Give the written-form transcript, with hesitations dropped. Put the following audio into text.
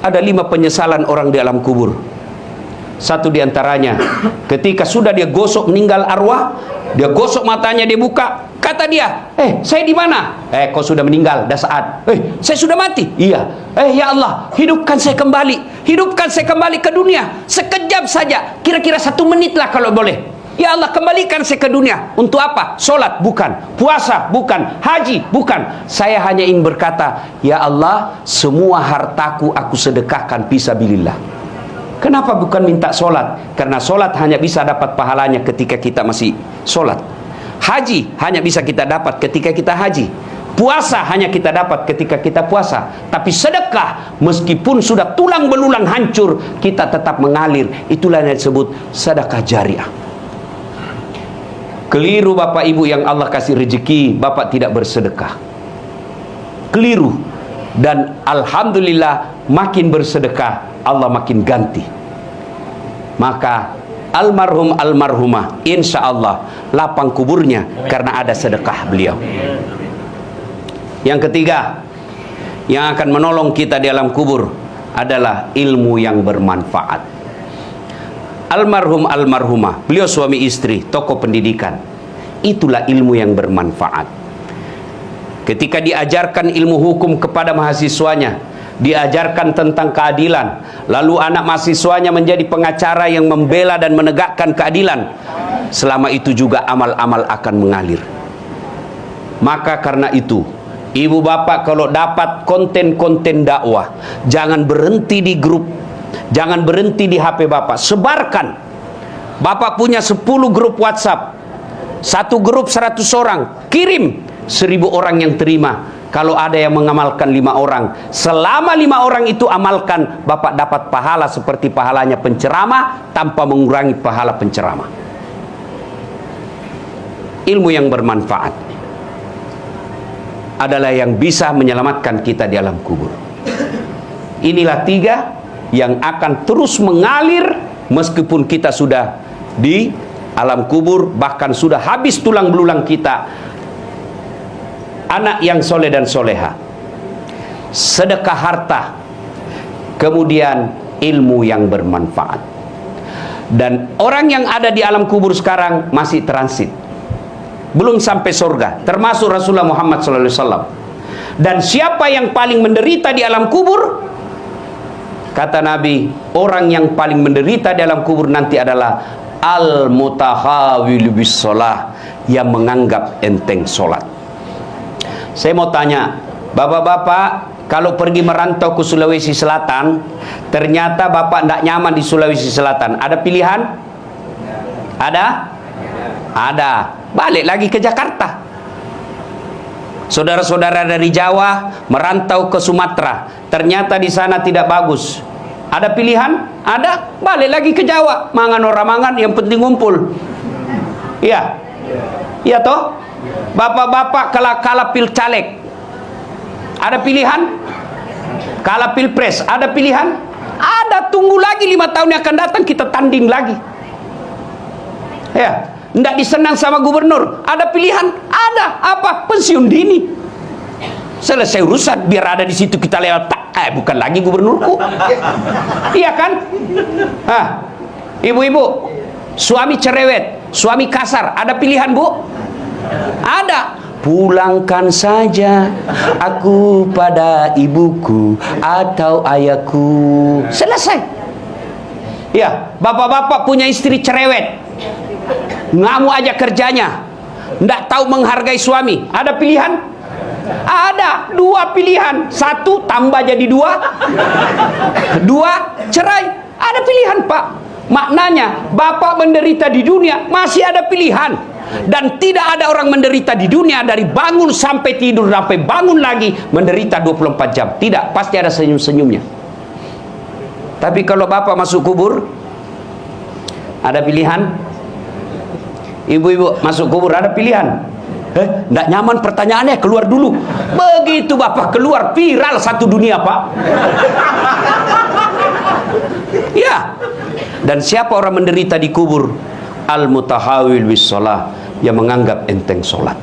Ada 5 penyesalan orang di alam kubur. Satu diantaranya, ketika sudah dia gosok meninggal arwah, dia gosok matanya, dia buka, kata dia, saya di mana? Kau sudah meninggal, dah saat. Saya sudah mati. Iya. Ya Allah, hidupkan saya kembali, hidupkan saya kembali ke dunia, sekejap saja, kira-kira 1 menit lah kalau boleh. Ya Allah, kembalikan saya ke dunia. Untuk apa? Solat? Bukan. Puasa? Bukan. Haji? Bukan. Saya hanya ingin berkata, ya Allah, semua hartaku aku sedekahkan fisabilillah. Kenapa bukan minta solat? Karena solat hanya bisa dapat pahalanya ketika kita masih solat. Haji hanya bisa kita dapat ketika kita haji. Puasa hanya kita dapat ketika kita puasa. Tapi sedekah, meskipun sudah tulang belulang hancur, kita tetap mengalir. Itulah yang disebut sedekah jariah. Keliru Bapak Ibu yang Allah kasih rezeki, Bapak tidak bersedekah. Keliru. Dan Alhamdulillah, makin bersedekah, Allah makin ganti. Maka almarhum almarhumah, insya Allah lapang kuburnya karena ada sedekah beliau. Yang ketiga, yang akan menolong kita di alam kubur adalah ilmu yang bermanfaat. Almarhum almarhumah, beliau suami istri, tokoh pendidikan. Itulah ilmu yang bermanfaat. Ketika diajarkan ilmu hukum kepada mahasiswanya, diajarkan tentang keadilan, lalu anak mahasiswanya menjadi pengacara yang membela dan menegakkan keadilan, selama itu juga amal-amal akan mengalir. Maka karena itu, ibu bapak kalau dapat konten-konten dakwah, jangan berhenti di grup, jangan berhenti di HP bapak, sebarkan. Bapak punya 10 grup WhatsApp, satu grup 100 orang, kirim, 1000 orang yang terima. Kalau ada yang mengamalkan 5 orang, selama 5 orang itu amalkan, bapak dapat pahala seperti pahalanya penceramah tanpa mengurangi pahala penceramah. Ilmu yang bermanfaat adalah yang bisa menyelamatkan kita di alam kubur. Inilah 3 yang akan terus mengalir meskipun kita sudah di alam kubur, bahkan sudah habis tulang belulang kita. Anak yang soleh dan soleha, sedekah harta, kemudian ilmu yang bermanfaat. Dan orang yang ada di alam kubur sekarang masih transit, belum sampai surga, termasuk Rasulullah Muhammad SAW. Dan siapa yang paling menderita di alam kubur? Kata Nabi, orang yang paling menderita di alam kubur nanti adalah al-mutahawil bis sholah, yang menganggap enteng sholat. Saya mau tanya, bapak-bapak, kalau pergi merantau ke Sulawesi Selatan, ternyata bapak tidak nyaman di Sulawesi Selatan, ada pilihan? Ada? Ada. Balik lagi ke Jakarta. Saudara-saudara dari Jawa merantau ke Sumatera, ternyata di sana tidak bagus, ada pilihan? Ada. Balik lagi ke Jawa, mangan orang mangan, yang penting ngumpul. Iya. Iya toh? Bapak-bapak kalah pil caleg, ada pilihan? Kalah pilpres, ada pilihan? Ada. Tunggu lagi 5 tahun yang akan datang, kita tanding lagi. Ya, tidak disenang sama gubernur, ada pilihan? Ada. Apa? Pensiun dini. Selesai urusan, biar ada di situ kita lewat. Bukan lagi gubernurku. Iya kan? Ibu-ibu, suami cerewet, suami kasar, ada pilihan bu? Ada. Pulangkan saja aku pada ibuku atau ayahku. Selesai. Ya, bapak-bapak punya istri cerewet, ngamuk aja kerjanya, nggak tahu menghargai suami, ada pilihan? Ada. 2 pilihan, 1 tambah jadi 2, 2 cerai. Ada pilihan pak. Maknanya bapak menderita di dunia masih ada pilihan. Dan tidak ada orang menderita di dunia dari bangun sampai tidur sampai bangun lagi menderita 24 jam. Tidak, pasti ada senyum-senyumnya. Tapi kalau bapak masuk kubur, ada pilihan? Ibu-ibu masuk kubur, ada pilihan? Nggak nyaman pertanyaannya, keluar dulu. Begitu bapak keluar, viral satu dunia pak. Ya. Dan siapa orang menderita di kubur? Al-mutahawil bis sholah, yang menganggap enteng sholat.